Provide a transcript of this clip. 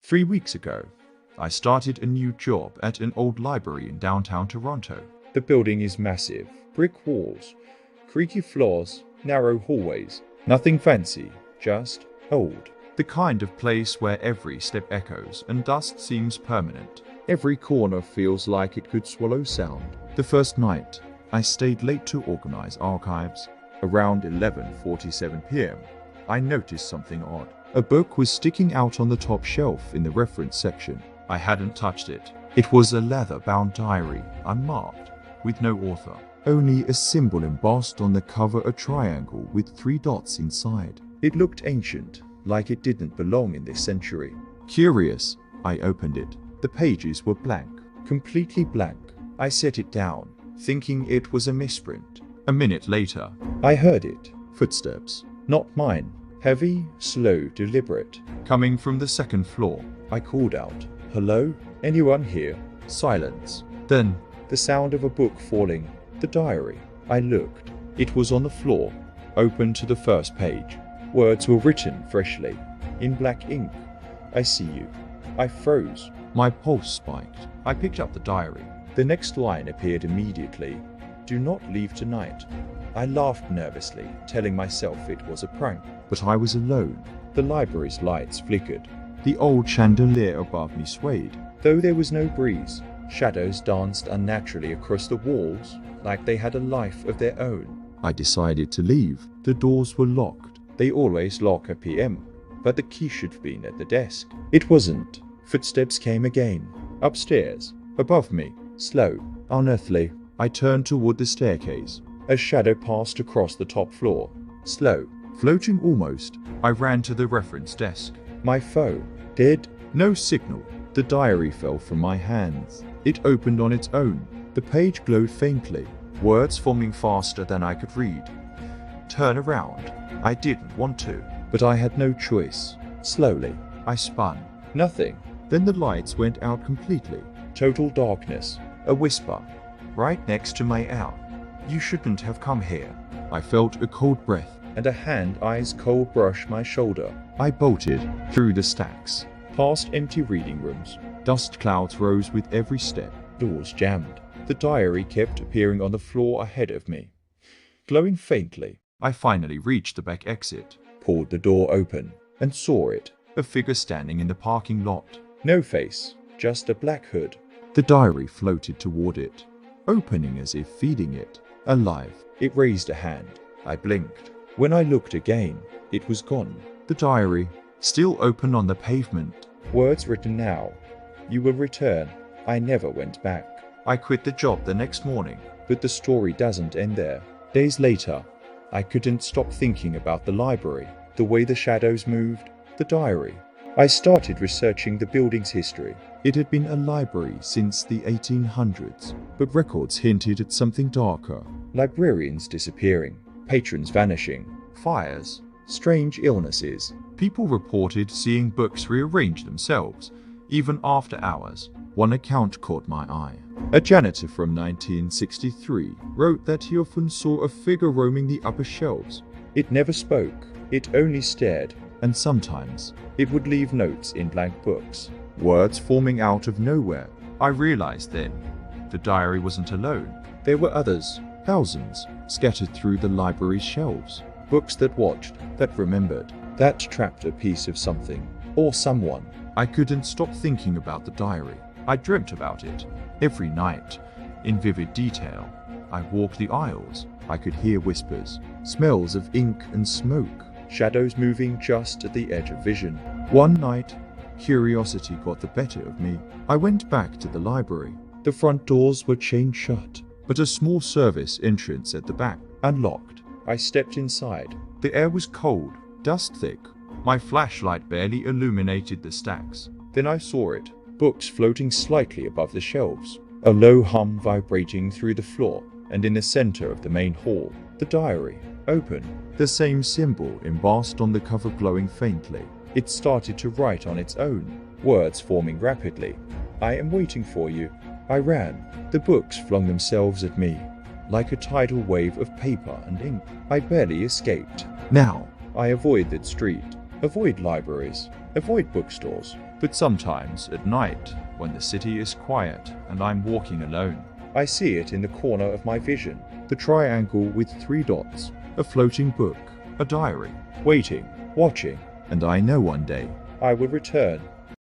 3 weeks ago, I started a new job at an old library in downtown Toronto. The building is massive, brick walls, creaky floors, narrow hallways. Nothing fancy, just old. The kind of place where every step echoes and dust seems permanent. Every corner feels like it could swallow sound. The first night, I stayed late to organize archives. Around 11:47 p.m., I noticed something odd. A book was sticking out on the top shelf in the reference section. I hadn't touched it. It was a leather-bound diary, unmarked, with no author. Only a symbol embossed on the cover, a triangle with 3 dots inside. It looked ancient, like it didn't belong in this century. Curious, I opened it. The pages were blank, completely blank. I set it down, thinking it was a misprint. A minute later, I heard it. Footsteps. Not mine. Heavy, slow, deliberate. Coming from the second floor. I called out, "Hello? Anyone here?" Silence. Then, the sound of a book falling. The diary. I looked. It was on the floor, open to the first page. Words were written freshly, in black ink. "I see you." I froze. My pulse spiked. I picked up the diary. The next line appeared immediately. "Do not leave tonight." I laughed nervously, telling myself it was a prank. But I was alone. The library's lights flickered. The old chandelier above me swayed. Though there was no breeze, shadows danced unnaturally across the walls, like they had a life of their own. I decided to leave. The doors were locked. They always lock at PM, but the key should have been at the desk. It wasn't. Footsteps came again. Upstairs. Above me. Slow. Unearthly. I turned toward the staircase. A shadow passed across the top floor. Slow. Floating almost. I ran to the reference desk. My phone. Dead. No signal. The diary fell from my hands. It opened on its own. The page glowed faintly. Words forming faster than I could read. Turn around. I didn't want to, but I had no choice. Slowly, I spun. Nothing. Then the lights went out completely. Total darkness. A whisper. Right next to my ear. "You shouldn't have come here." I felt a cold breath, and a hand ice cold brush my shoulder. I bolted through the stacks, past empty reading rooms. Dust clouds rose with every step. Doors jammed. The diary kept appearing on the floor ahead of me, glowing faintly. I finally reached the back exit, pulled the door open, and saw it. A figure standing in the parking lot. No face, just a black hood. The diary floated toward it, opening as if feeding it. Alive. It raised a hand. I blinked. When I looked again, it was gone. The diary, still open on the pavement. Words written now. "You will return." I never went back. I quit the job the next morning, but the story doesn't end there. Days later, I couldn't stop thinking about the library, the way the shadows moved, the diary. I started researching the building's history. It had been a library since the 1800s, but records hinted at something darker. Librarians disappearing, patrons vanishing, fires, strange illnesses. People reported seeing books rearrange themselves, even after hours. One account caught my eye. A janitor from 1963 wrote that he often saw a figure roaming the upper shelves. It never spoke, it only stared, and sometimes it would leave notes in blank books, words forming out of nowhere. I realized then, the diary wasn't alone. There were others, thousands, scattered through the library's shelves. Books that watched, that remembered, that trapped a piece of something, or someone. I couldn't stop thinking about the diary. I dreamt about it, every night, in vivid detail. I walked the aisles. I could hear whispers, smells of ink and smoke, shadows moving just at the edge of vision. One night, curiosity got the better of me. I went back to the library. The front doors were chained shut, but a small service entrance at the back, unlocked. I stepped inside. The air was cold, dust thick. My flashlight barely illuminated the stacks. Then I saw it, books floating slightly above the shelves, a low hum vibrating through the floor, and in the center of the main hall, the diary, open, the same symbol embossed on the cover glowing faintly. It started to write on its own, words forming rapidly. "I am waiting for you." I ran. The books flung themselves at me, like a tidal wave of paper and ink. I barely escaped. Now, I avoided street, avoid libraries, avoid bookstores. But sometimes at night, when the city is quiet and I'm walking alone, I see it in the corner of my vision. The triangle with 3 dots, a floating book, a diary, waiting, watching, and I know one day I will return